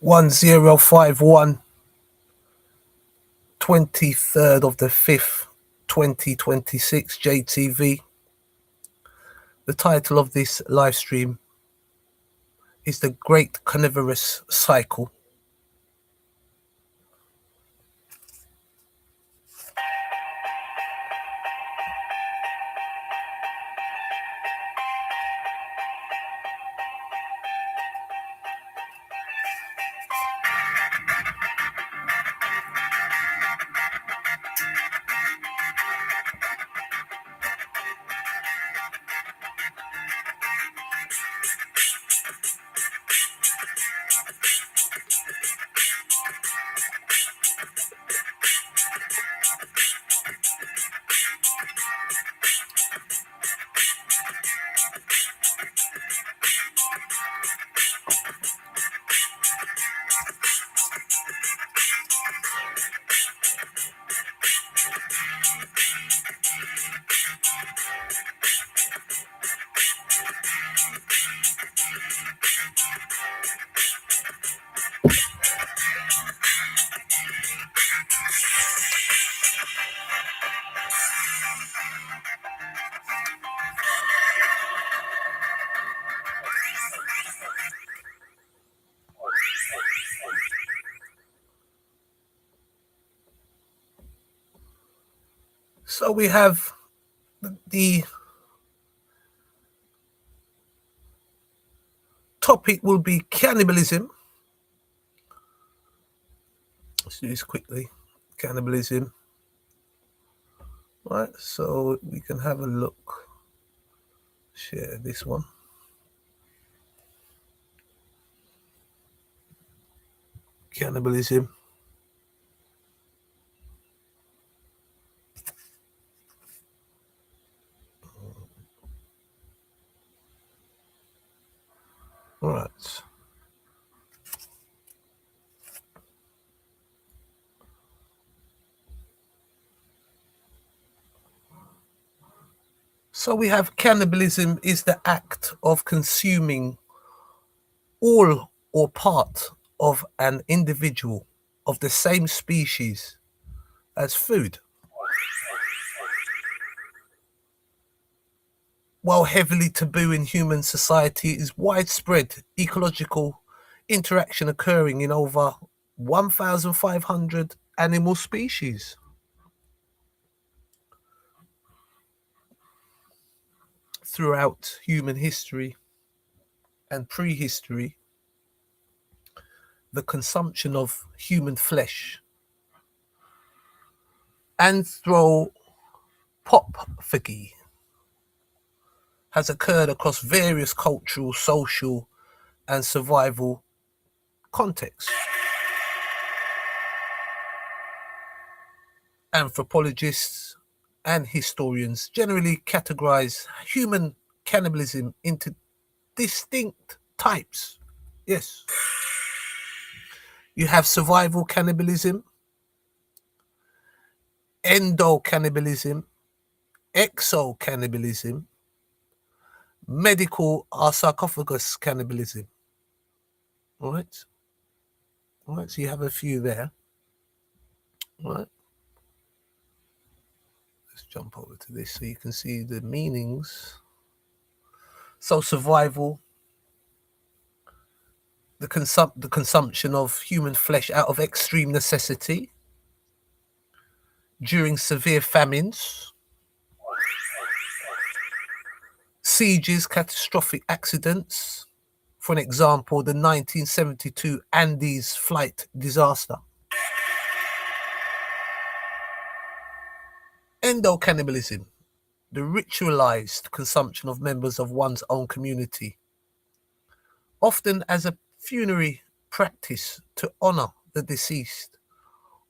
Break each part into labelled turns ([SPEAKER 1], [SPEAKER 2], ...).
[SPEAKER 1] 1051, 23rd of the 5th, 2026, JTV. The title of this live stream is The Great Carnivorous Cycle. So we have the topic will be cannibalism. Let's do this quickly. Cannibalism. Right, so we can have a look. Share this one. Cannibalism. All right. So we have cannibalism is the act of consuming all or part of an individual of the same species as food. While heavily taboo in human society, is widespread ecological interaction occurring in over 1,500 animal species. Throughout human history and prehistory, the consumption of human flesh, anthropophagy, has occurred across various cultural, social, and survival contexts. Anthropologists and historians generally categorize human cannibalism into distinct types. Yes. You have survival cannibalism, endocannibalism, exocannibalism, medical or sarcophagus cannibalism. All right. All right, so you have a few there. All right. Let's jump over to this so you can see the meanings. So survival, the consumption of human flesh out of extreme necessity during severe famines, sieges, catastrophic accidents. For an example, the 1972 Andes flight disaster. Endocannibalism, the ritualized consumption of members of one's own community, often as a funerary practice to honor the deceased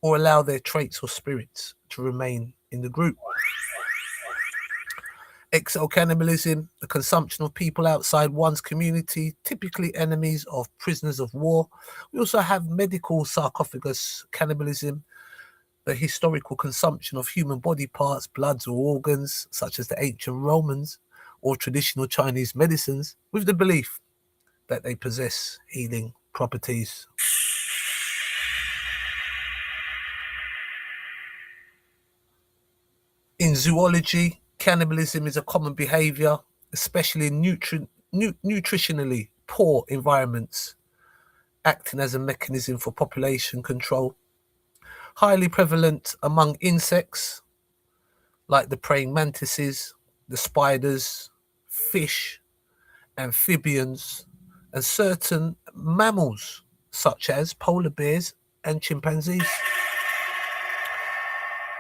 [SPEAKER 1] or allow their traits or spirits to remain in the group. Exocannibalism, the consumption of people outside one's community, typically enemies of prisoners of war. We also have medical sarcophagus cannibalism, the historical consumption of human body parts, bloods, or organs, such as the ancient Romans or traditional Chinese medicines, with the belief that they possess healing properties. In zoology, cannibalism is a common behavior, especially in nutritionally poor environments, acting as a mechanism for population control. Highly prevalent among insects, like the praying mantises, the spiders, fish, amphibians, and certain mammals, such as polar bears and chimpanzees.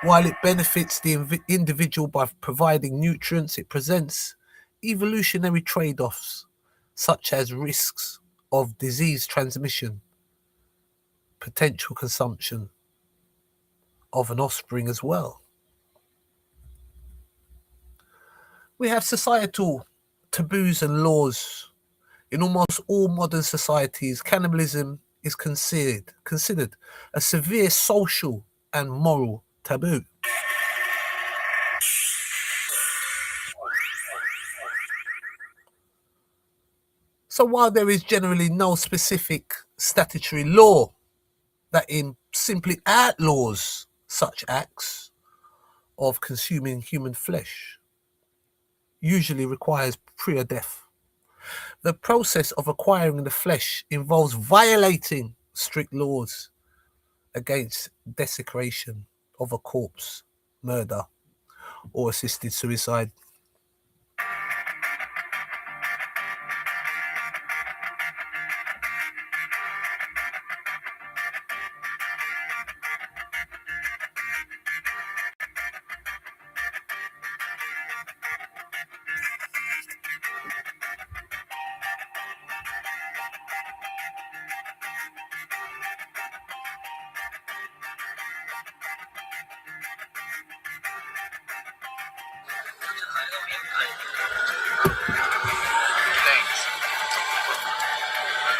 [SPEAKER 1] While it benefits the individual by providing nutrients, it presents evolutionary trade-offs, such as risks of disease transmission, potential consumption of an offspring as well. We have societal taboos and laws. In almost all modern societies, cannibalism is considered a severe social and moral taboo. So while there is generally no specific statutory law that simply outlaws such acts of consuming human flesh, usually requires prior death, the process of acquiring the flesh involves violating strict laws against desecration of a corpse, murder, or assisted suicide.
[SPEAKER 2] Thanks.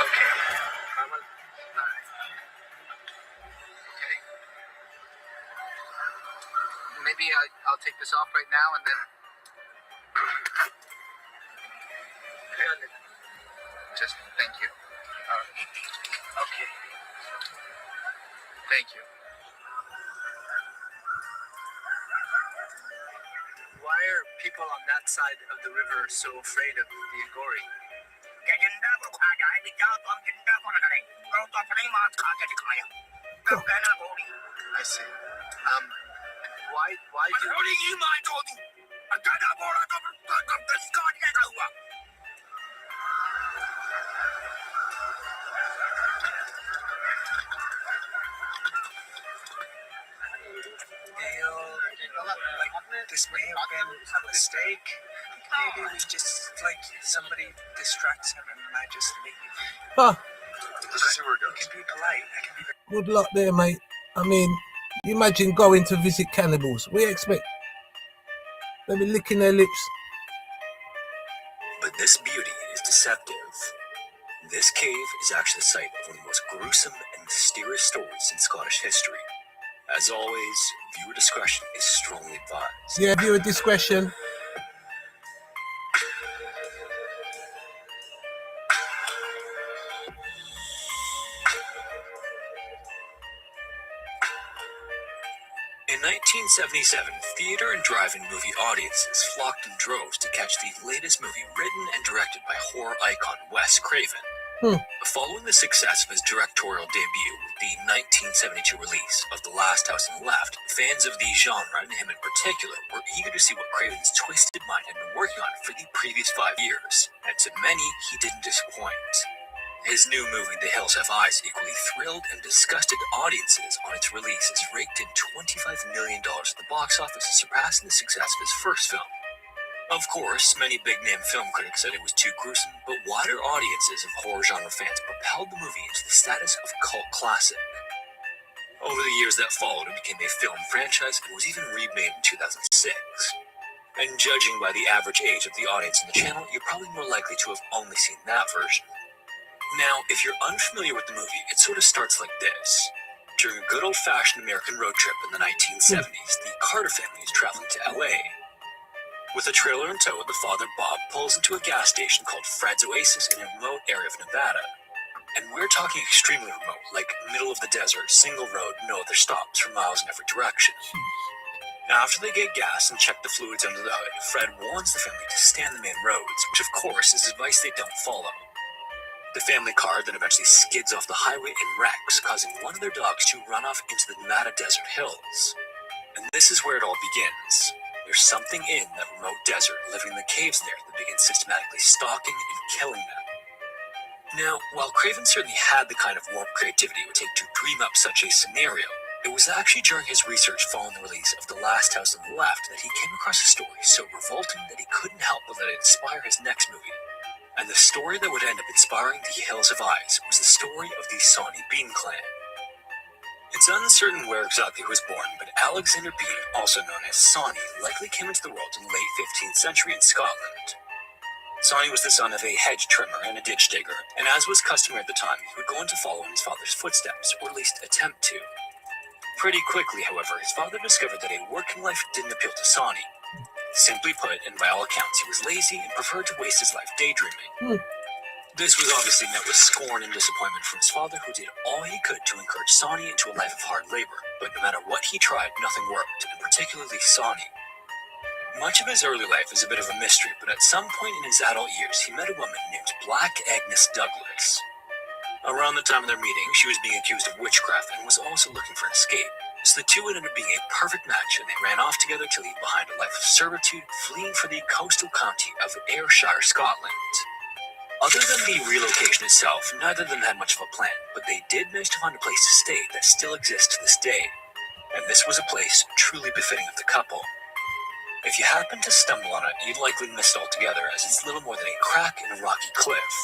[SPEAKER 2] Okay. Okay. Maybe I'll take this off right now and then. Just thank you. Okay. Thank you. Why are people on that side of the river so afraid of the Agori? I see. Why do this may have been a mistake? Maybe we just somebody distracts him and I just leave.
[SPEAKER 1] Ah,
[SPEAKER 2] This is where it goes. You can be polite. I can be very.
[SPEAKER 1] good luck there, mate. I mean, imagine going to visit cannibals. What do you expect? They'll be licking their lips.
[SPEAKER 3] But this beauty is deceptive. This cave is actually the site of one of the most gruesome and mysterious stories in Scottish history. As always, viewer discretion is strongly advised.
[SPEAKER 1] Yeah, viewer discretion.
[SPEAKER 3] In 1977, theater and drive-in movie audiences flocked in droves to catch the latest movie written and directed by horror icon Wes Craven. Following the success of his directorial debut with the 1972 release of The Last House on the Left, fans of the genre, and him in particular, were eager to see what Craven's twisted mind had been working on for the previous 5 years, and to many, he didn't disappoint. His new movie, The Hills Have Eyes, equally thrilled and disgusted audiences on its release as raked in $25 million at the box office, surpassing the success of his first film. Of course, many big-name film critics said it was too gruesome, but wider audiences of horror genre fans propelled the movie into the status of a cult classic. Over the years that followed, it became a film franchise and was even remade in 2006. And judging by the average age of the audience on the channel, you're probably more likely to have only seen that version. Now, if you're unfamiliar with the movie, it sort of starts like this. During a good old-fashioned American road trip in the 1970s, the Carter family is traveling to LA. With a trailer in tow, the father, Bob, pulls into a gas station called Fred's Oasis in a remote area of Nevada. And we're talking extremely remote, like middle of the desert, single road, no other stops for miles in every direction. After they get gas and check the fluids under the hood, Fred warns the family to stay on the main roads, which of course is advice they don't follow. The family car then eventually skids off the highway and wrecks, causing one of their dogs to run off into the Nevada desert hills. And this is where it all begins. There's something in that remote desert living in the caves there that begins systematically stalking and killing them. Now, while Craven certainly had the kind of warped creativity it would take to dream up such a scenario, it was actually during his research following the release of The Last House on the Left that he came across a story so revolting that he couldn't help but let it inspire his next movie. And the story that would end up inspiring The Hills of Eyes was the story of the Sawney Bean clan. It's uncertain where exactly he was born, but Alexander Bean, also known as Sawney, likely came into the world in the late 15th century in Scotland. Sawney was the son of a hedge trimmer and a ditch digger, and as was customary at the time, he would go on to follow in his father's footsteps, or at least attempt to. Pretty quickly, however, his father discovered that a working life didn't appeal to Sawney. Simply put, and by all accounts, he was lazy and preferred to waste his life daydreaming. This was obviously met with scorn and disappointment from his father, who did all he could to encourage Sawney into a life of hard labor, but no matter what he tried, nothing worked, and particularly Sawney. Much of his early life is a bit of a mystery, but at some point in his adult years, he met a woman named Black Agnes Douglas. Around the time of their meeting, she was being accused of witchcraft and was also looking for an escape, so the two would end up being a perfect match, and they ran off together to leave behind a life of servitude, fleeing for the coastal county of Ayrshire, Scotland. Other than the relocation itself, neither of them had much of a plan, but they did manage to find a place to stay that still exists to this day. And this was a place truly befitting of the couple. If you happen to stumble on it, you'd likely miss it altogether, as it's little more than a crack in a rocky cliff.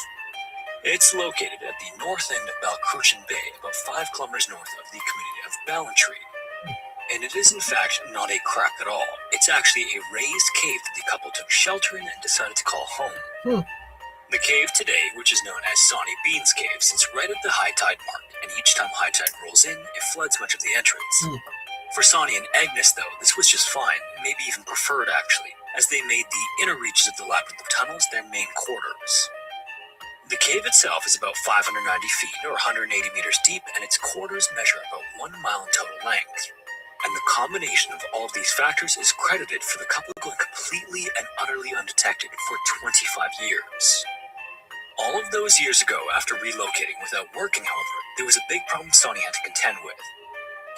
[SPEAKER 3] It's located at the north end of Balcruchan Bay, about 5 kilometers north of the community of Ballantree. And it is in fact not a crack at all. It's actually a raised cave that the couple took shelter in and decided to call home. The cave today, which is known as Sawney Bean's Cave, sits right at the high tide mark, and each time high tide rolls in, it floods much of the entrance. For Sawney and Agnes, though, this was just fine, maybe even preferred actually, as they made the inner reaches of the labyrinth of tunnels their main quarters. The cave itself is about 590 feet, or 180 meters deep, and its quarters measure about 1 mile in total length. And the combination of all of these factors is credited for the couple going completely and utterly undetected for 25 years. All of those years ago, after relocating without working, however, there was a big problem Sawney had to contend with.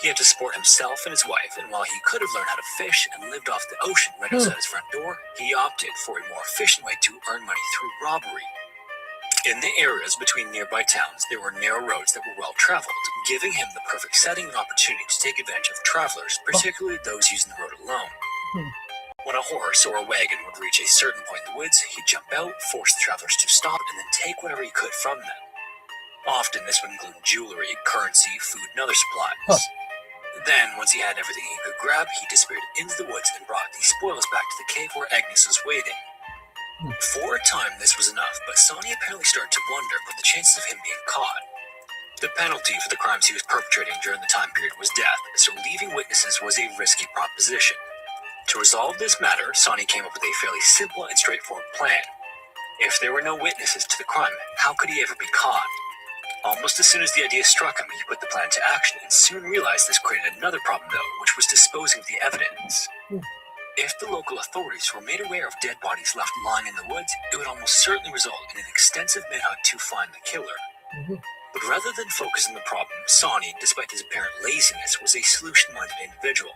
[SPEAKER 3] He had to support himself and his wife, and while he could have learned how to fish and lived off the ocean right outside his front door, he opted for a more efficient way to earn money through robbery. In the areas between nearby towns, there were narrow roads that were well traveled, giving him the perfect setting and opportunity to take advantage of travelers, particularly those using the road alone. When a horse or a wagon would reach a certain point in the woods, he'd jump out, force the travelers to stop, and then take whatever he could from them. Often this would include jewelry, currency, food, and other supplies. Then, once he had everything he could grab, he disappeared into the woods and brought the spoils back to the cave where Agnes was waiting. For a time this was enough, but Sawney apparently started to wonder about the chances of him being caught. The penalty for the crimes he was perpetrating during the time period was death, so leaving witnesses was a risky proposition. To resolve this matter, Sawney came up with a fairly simple and straightforward plan. If there were no witnesses to the crime, how could he ever be caught? Almost as soon as the idea struck him, he put the plan to action and soon realized this created another problem though, which was disposing of the evidence. If the local authorities were made aware of dead bodies left lying in the woods, it would almost certainly result in an extensive manhunt to find the killer. But rather than focus on the problem, Sawney, despite his apparent laziness, was a solution-minded individual,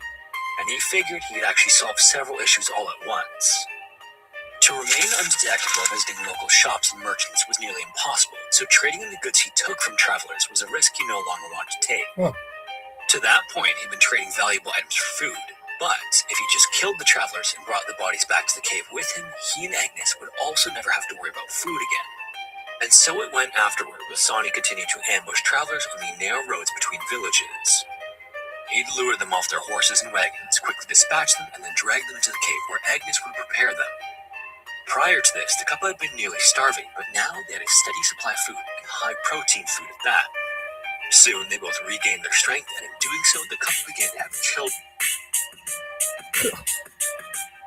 [SPEAKER 3] and he figured he could actually solve several issues all at once. To remain undetected while visiting local shops and merchants was nearly impossible, so trading in the goods he took from travelers was a risk he no longer wanted to take. To that point, he'd been trading valuable items for food, but if he just killed the travelers and brought the bodies back to the cave with him, he and Agnes would also never have to worry about food again. And so it went afterward, with Sawney continuing to ambush travelers on the narrow roads between villages. He'd lure them off their horses and wagons, quickly dispatch them, and then drag them into the cave where Agnes would prepare them. Prior to this, the couple had been nearly starving, but now they had a steady supply of food, and high-protein food at that. Soon, they both regained their strength, and in doing so, the couple began to have children.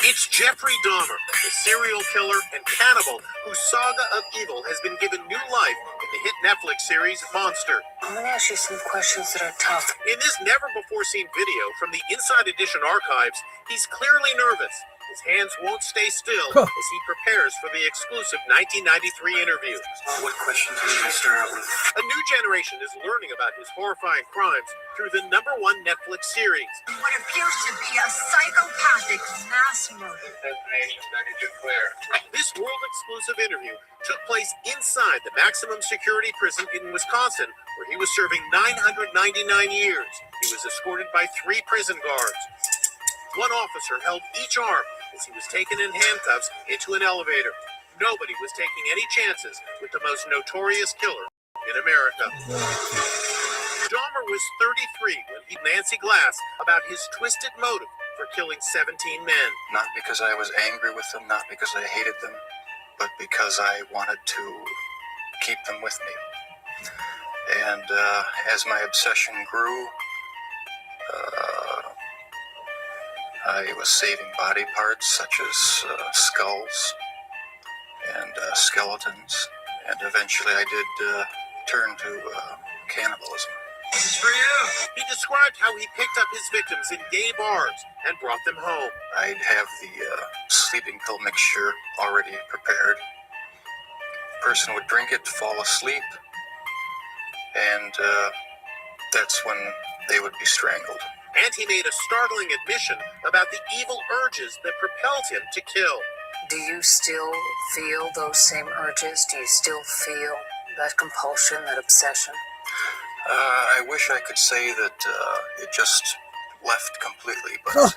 [SPEAKER 4] It's Jeffrey Dahmer, the serial killer and cannibal whose saga of evil has been given new life in the hit Netflix series Monster.
[SPEAKER 5] I'm gonna ask you some questions that are tough.
[SPEAKER 4] In this never-before-seen video from the Inside Edition archives, he's clearly nervous. His hands won't stay still
[SPEAKER 1] Huh.
[SPEAKER 4] as he prepares for the exclusive 1993 interview.
[SPEAKER 2] What questions are you going to start out with?
[SPEAKER 4] A new generation is learning about his horrifying crimes through the #1 Netflix series.
[SPEAKER 5] What appears to be a psychopathic mass murder.
[SPEAKER 2] Destination 32 clear.
[SPEAKER 4] This world-exclusive interview took place inside the maximum security prison in Wisconsin, where he was serving 999 years. He was escorted by 3 prison guards. One officer held each arm as he was taken in handcuffs into an elevator. Nobody was taking any chances with the most notorious killer in America. Dahmer was 33 when he told Nancy Glass about his twisted motive for killing 17 men.
[SPEAKER 6] Not because I was angry with them, not because I hated them, but because I wanted to keep them with me. And as my obsession grew, I was saving body parts such as skulls and skeletons, and eventually I did turn to cannibalism.
[SPEAKER 2] This is for you.
[SPEAKER 4] He described how he picked up his victims in gay bars and brought them home.
[SPEAKER 6] I'd have the sleeping pill mixture already prepared. The person would drink it, fall asleep, and that's when they would be strangled.
[SPEAKER 4] And he made a startling admission about the evil urges that propelled him to kill.
[SPEAKER 5] Do you still feel those same urges? Do you still feel that compulsion, that obsession?
[SPEAKER 6] I wish I could say that it just left completely, but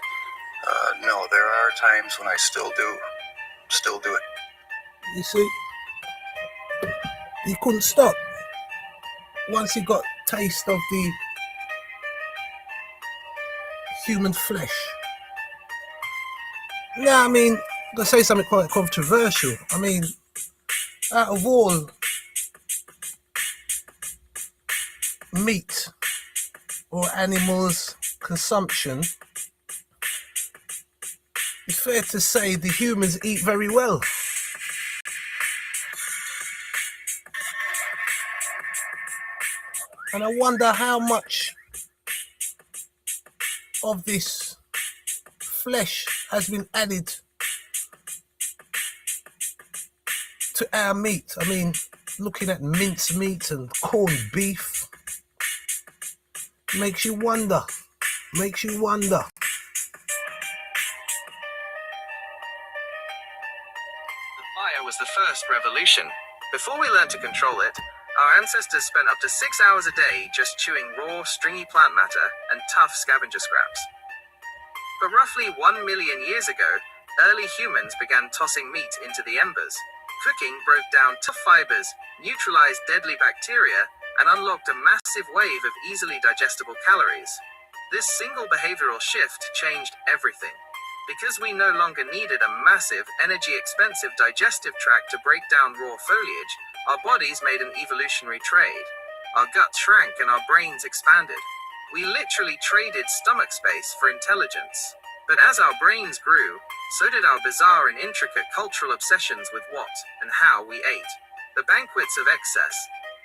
[SPEAKER 6] no, there are times when I still do it.
[SPEAKER 1] You see, he couldn't stop. Once he got taste of the human flesh. Now, I mean, I'm going to say something quite controversial. I mean, out of all meat or animals consumption, it's fair to say the humans eat very well. And I wonder how much of this flesh has been added to our meat. I mean, looking at mince meat and corned beef makes you wonder. Makes you wonder.
[SPEAKER 7] The fire was the first revolution. Before we learned to control it, our ancestors spent up to 6 hours a day just chewing raw, stringy plant matter and tough scavenger scraps. But roughly 1 million years ago, early humans began tossing meat into the embers. Cooking broke down tough fibers, neutralized deadly bacteria, and unlocked a massive wave of easily digestible calories. This single behavioral shift changed everything. Because we no longer needed a massive, energy-expensive digestive tract to break down raw foliage, our bodies made an evolutionary trade. Our guts shrank and our brains expanded. We literally traded stomach space for intelligence. But as our brains grew, so did our bizarre and intricate cultural obsessions with what and how we ate. The banquets of excess.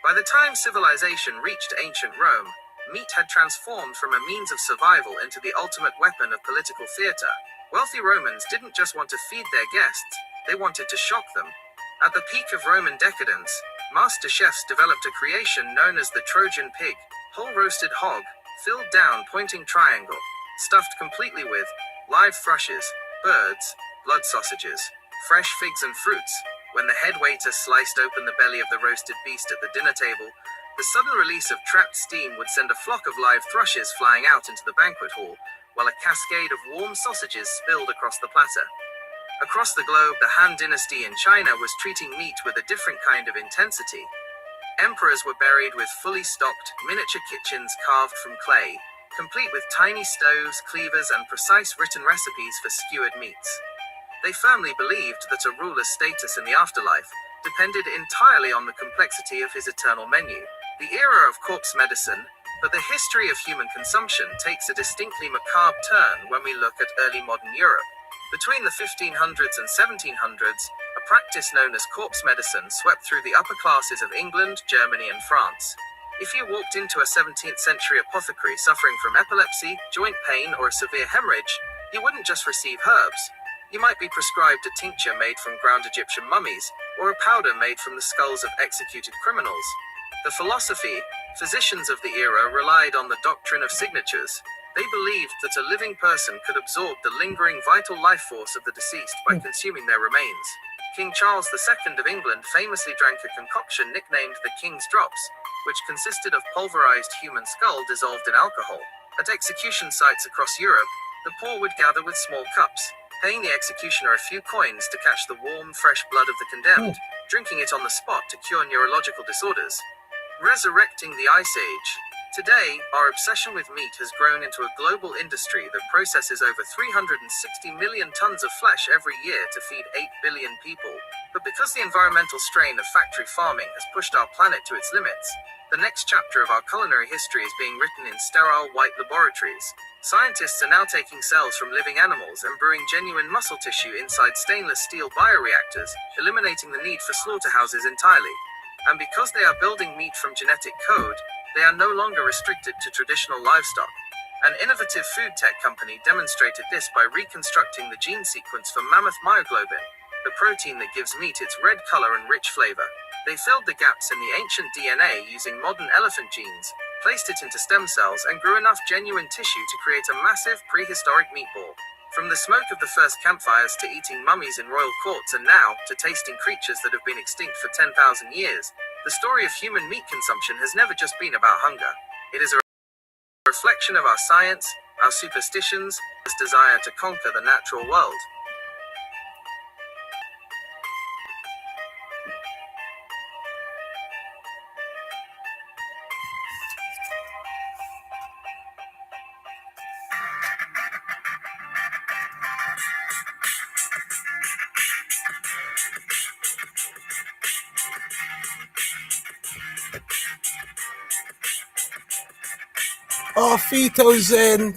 [SPEAKER 7] By the time civilization reached ancient Rome, meat had transformed from a means of survival into the ultimate weapon of political theater. Wealthy Romans didn't just want to feed their guests, they wanted to shock them. At the peak of Roman decadence, master chefs developed a creation known as the Trojan pig, whole roasted hog, filled down pointing triangle, stuffed completely with live thrushes, birds, blood sausages, fresh figs and fruits. When the head waiter sliced open the belly of the roasted beast at the dinner table, the sudden release of trapped steam would send a flock of live thrushes flying out into the banquet hall, while a cascade of warm sausages spilled across the platter. Across the globe, the Han dynasty in China was treating meat with a different kind of intensity. Emperors were buried with fully stocked, miniature kitchens carved from clay, complete with tiny stoves, cleavers, and precise written recipes for skewered meats. They firmly believed that a ruler's status in the afterlife depended entirely on the complexity of his eternal menu. The era of corpse medicine, but the history of human consumption takes a distinctly macabre turn when we look at early modern Europe. Between the 1500s and 1700s, a practice known as corpse medicine swept through the upper classes of England, Germany, and France. If you walked into a 17th century apothecary suffering from epilepsy, joint pain, or a severe hemorrhage, you wouldn't just receive herbs. You might be prescribed a tincture made from ground Egyptian mummies, or a powder made from the skulls of executed criminals. The philosophy, physicians of the era relied on the doctrine of signatures. They believed that a living person could absorb the lingering vital life force of the deceased by consuming their remains. King Charles II of England famously drank a concoction nicknamed the King's Drops, which consisted of pulverized human skull dissolved in alcohol. At execution sites across Europe, the poor would gather with small cups, paying the executioner a few coins to catch the warm, fresh blood of the condemned, drinking it on the spot to cure neurological disorders. Resurrecting the Ice Age. Today, our obsession with meat has grown into a global industry that processes over 360 million tons of flesh every year to feed 8 billion people. But because the environmental strain of factory farming has pushed our planet to its limits, the next chapter of our culinary history is being written in sterile white laboratories. Scientists are now taking cells from living animals and brewing genuine muscle tissue inside stainless steel bioreactors, eliminating the need for slaughterhouses entirely. And because they are building meat from genetic code, they are no longer restricted to traditional livestock. An innovative food tech company demonstrated this by reconstructing the gene sequence for mammoth myoglobin, the protein that gives meat its red color and rich flavor. They filled the gaps in the ancient DNA using modern elephant genes, placed it into stem cells, and grew enough genuine tissue to create a massive prehistoric meatball. From the smoke of the first campfires to eating mummies in royal courts, and now to tasting creatures that have been extinct for 10,000 years, the story of human meat consumption has never just been about hunger. It is a reflection of our science, our superstitions, this desire to conquer the natural world.
[SPEAKER 1] Phytozen